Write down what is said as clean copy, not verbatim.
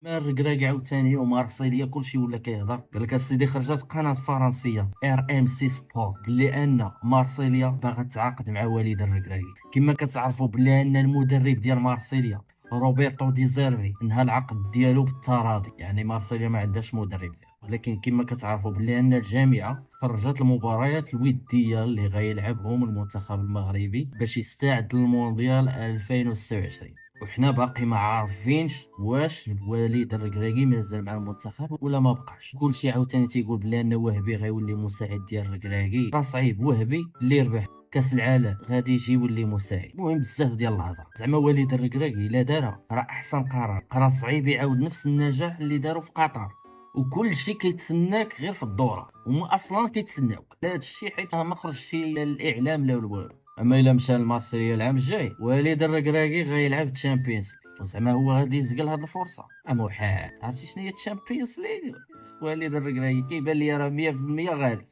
ما الركراكي عاوتاني ومارسيليا كلشي ولا كيهضر. قال لك اسيدي خرجت قناه فرنسيه ار ام سي سبور بلي ان مارسيليا باغا تعاقد مع وليد الركراكي. كما كتعرفوا بلي ان المدرب ديال مارسيليا روبرتو ديزيرفي انهى العقد ديالو بالتراضي، يعني مارسيليا ما عندهاش مدرب ديالو. ولكن كما كتعرفوا بلي ان الجامعه خرجت المباريات الوديه اللي غيلعبهم المنتخب المغربي باش يستعد للمونديال 2026، وحنا باقي ما عارفينش واش وليد الركراكي مازال مع المنتخب ولا ما بقاش. كلشي عاوتاني تيقول بلي ان وهبي غيولي مساعد ديال الركراكي، راه صعيب. وهبي اللي ربح كاس العالم غادي يجي يولي مساعد. المهم بزاف ديال الهضره. زعما وليد الركراكي الا دارها راه احسن قرار، راه صعيب يعاود نفس النجاح اللي داروا في قطر، وكل شيء كيتسناك غير في الدوره، هما اصلا كيتسناوك لهذا الشيء حيت ما خرجش الاعلام لا والو. اما الا مشى لمارسيليا العام الجاي وليد الركراكي غيلعب تشامبيونز، وزعما هو غادي يزقل هذه الفرصه. محال. عرفتي شنو هي تشامبيونز ليغ؟ وليد الركراكي كيبان لي راه 100% غادي.